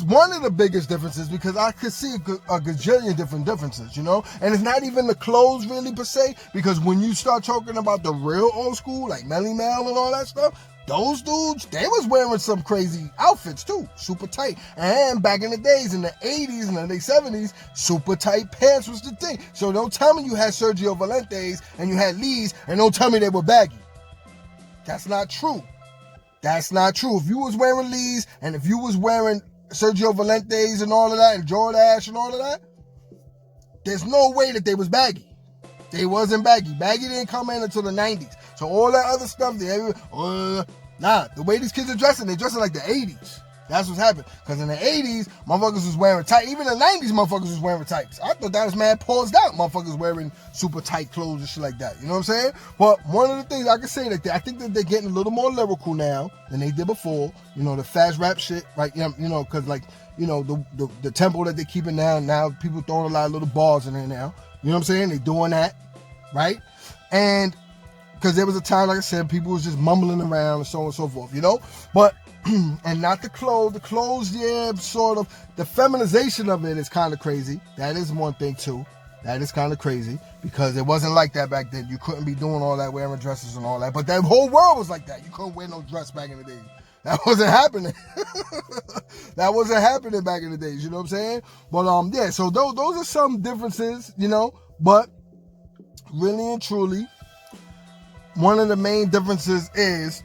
one of the biggest differences because I could see a gajillion different differences, you know? And it's not even the clothes really per se, because when you start talking about the real old school, like Melly Mel and all that stuff, those dudes, they was wearing some crazy outfits too, super tight. And back in the days, in the 80s and the late 70s, super tight pants was the thing. So don't tell me you had Sergio Valentes and you had Lee's, and don't tell me they were baggy. That's not true. That's not true. If you was wearing Lee's and if you was wearing Sergio Valentes and all of that, and Jordache and all of that, there's no way that they was baggy. They wasn't baggy. Baggy didn't come in until the 90s. So all that other stuff, the way these kids are dressing, they're dressing like the 80s. That's what's happening. Because in the 80s, motherfuckers was wearing tight. Even in the 90s, motherfuckers was wearing tights. I thought that was mad paused out. Motherfuckers wearing super tight clothes and shit like that. You know what I'm saying? But one of the things I can say that I think that they're getting a little more lyrical now than they did before. You know, the fast rap shit, right? You know, because like, you know, the tempo that they're keeping now people throwing a lot of little bars in there now. You know what I'm saying? They're doing that, right? And because there was a time, like I said, people was just mumbling around and so on and so forth, you know? But, and not the clothes. The clothes, yeah, sort of. The feminization of it is kind of crazy. That is one thing, too. That is kind of crazy because it wasn't like that back then. You couldn't be doing all that, wearing dresses and all that. But that whole world was like that. You couldn't wear no dress back in the day. That wasn't happening. That wasn't happening back in the days, you know what I'm saying? But, yeah, so those are some differences, you know? But, really and truly, one of the main differences is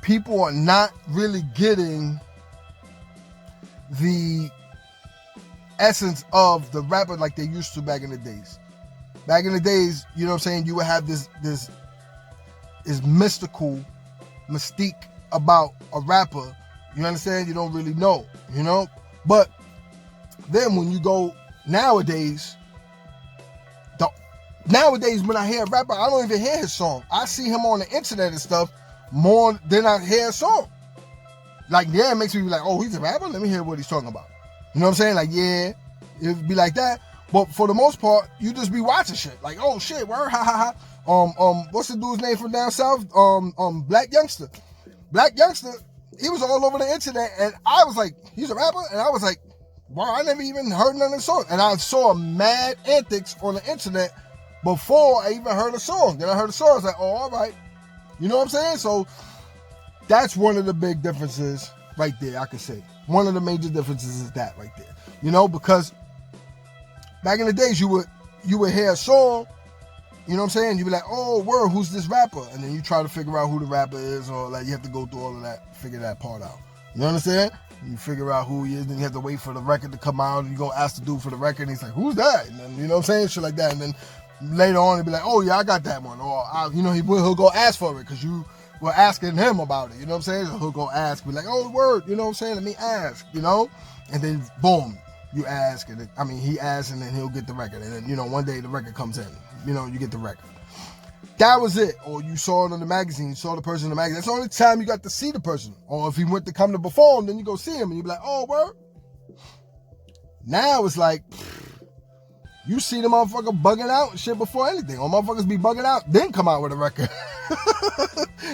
people are not really getting the essence of the rapper like they used to back in the days. Back in the days, you know what I'm saying, you would have this mystical mystique about a rapper. You understand? You don't really know, you know? But then when you go nowadays when I hear a rapper, I don't even hear his song. I see him on the internet and stuff more than I hear a song. Like, yeah, it makes me be like, oh, he's a rapper? Let me hear what he's talking about. You know what I'm saying? Like, yeah, it'd be like that. But for the most part, you just be watching shit. Like, oh, shit, word, ha, ha, ha. What's the dude's name from down south? Black Youngster. Black Youngster, he was all over the internet, and I was like, he's a rapper? And I was like, wow, I never even heard none of the song. And I saw mad antics on the internet before I even heard a song. Then I heard a song, I was like, oh, all right. You know what I'm saying? So that's one of the big differences right there, I could say. One of the major differences is that right there. You know, because back in the days, you would hear a song, you know what I'm saying? You'd be like, oh, word, who's this rapper? And then you try to figure out who the rapper is, or like you have to go through all of that, figure that part out. You understand? You figure out who he is, then you have to wait for the record to come out, and you're going to ask the dude for the record, and he's like, who's that? And then, you know what I'm saying? Shit like that. And then later on, he'll be like, oh, yeah, I got that one. Or, he'll go ask for it because you were asking him about it. You know what I'm saying? So he'll go ask, be like, oh, word, you know what I'm saying? Let me ask, you know? And then, boom, you ask. He asks, and then he'll get the record. And then, one day the record comes in. You get the record. That was it. Or you saw it on the magazine. You saw the person in the magazine. That's the only time you got to see the person. Or if he went to come to perform, then you go see him, and you be like, oh, word. Now it's like, you see the motherfucker bugging out and shit before anything. Or motherfuckers be bugging out, then come out with a record.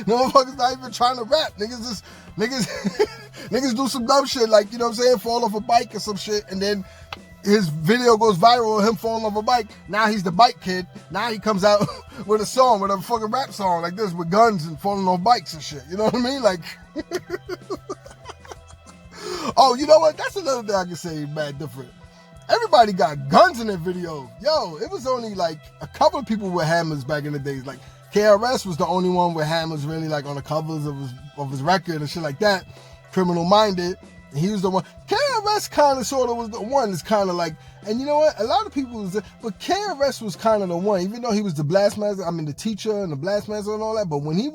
No motherfuckers not even trying to rap. Niggas do some dumb shit like, you know what I'm saying, fall off a bike or some shit, and then his video goes viral of him falling off a bike. Now he's the bike kid. Now he comes out with a song, with a fucking rap song like this, with guns and falling off bikes and shit. You know what I mean? Like, oh, you know what? That's another thing I can say mad different. Everybody got guns in their video. Yo, it was only like a couple of people with hammers back in the days. Like KRS was the only one with hammers really like on the covers of his record and shit like that. Criminal Minded. And he was the one. KRS kind of sort of was the one that's kind of like, and you know what? A lot of people was, but KRS was kind of the one, even though he was the blast master, the teacher and the blast master and all that. But when he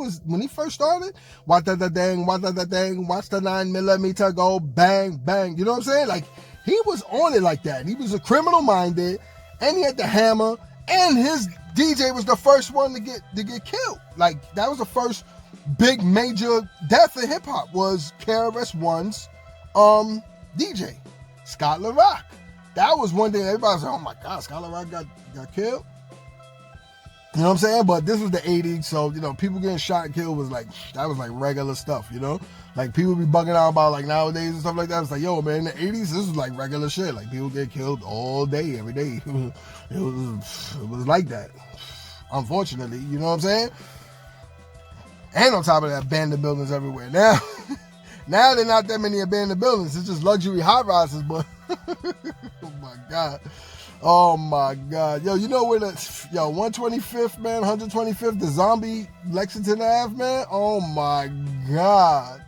first started, watch that dang, watch the 9mm go, bang, bang. You know what I'm saying? Like, he was on it like that. He was a Criminal Minded, and he had the hammer, and his DJ was the first one to get killed. Like, that was the first big major death in hip hop was KRS-One's DJ, Scott LaRock. That was one thing everybody was like, oh my God, Scott LaRock got killed. You know what I'm saying? But this was the 80s, so, people getting shot and killed was like regular stuff, Like, people be bugging out about, like, nowadays and stuff like that. It's like, yo, man, in the 80s, this was like regular shit. Like, people get killed all day, every day. It was like that, unfortunately. You know what I'm saying? And on top of that, abandoned buildings everywhere. Now there not that many abandoned buildings. It's just luxury high rises, but oh my God. Oh my God. Yo, you know where 125th, man, 125th, the zombie Lexington Ave, man? Oh my God.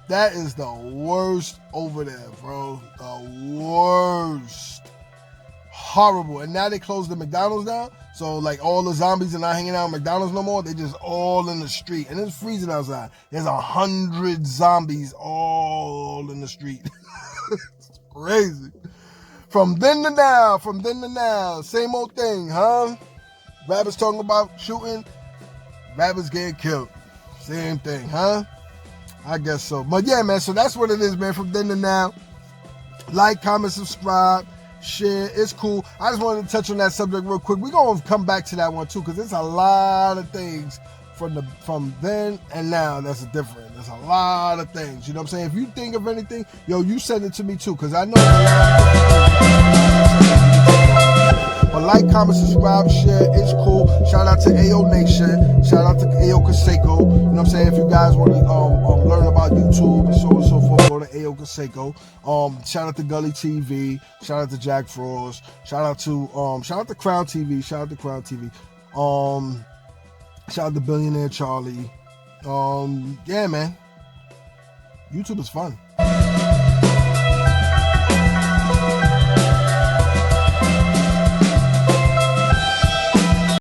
That is the worst over there, bro. The worst. Horrible. And now they closed the McDonald's down. So, like, all the zombies are not hanging out at McDonald's no more. They just all in the street. And it's freezing outside. There's 100 zombies all in the street. It's crazy. From then to now, same old thing, huh? Rappers talking about shooting, rappers getting killed. Same thing, huh? I guess so. But yeah, man, so that's what it is, man. From then to now, like, comment, subscribe, share. It's cool. I just wanted to touch on that subject real quick. We're going to come back to that one, too, because there's a lot of things from then and now that's different. There's a lot of things. You know what I'm saying? If you think of anything, yo, you send it to me, too, because I know. But like, comment, subscribe, share. It's cool. Shout out to AO Nation. Shout out to AO Kaseko. You know what I'm saying? If you guys want to learn about YouTube and so on and so forth, go to AO Kaseko. Shout out to Gully TV. Shout out to Jack Frost. Shout out to Crown TV. Shout out to Crown TV. Shout out to Billionaire Charlie. Yeah, man. YouTube is fun.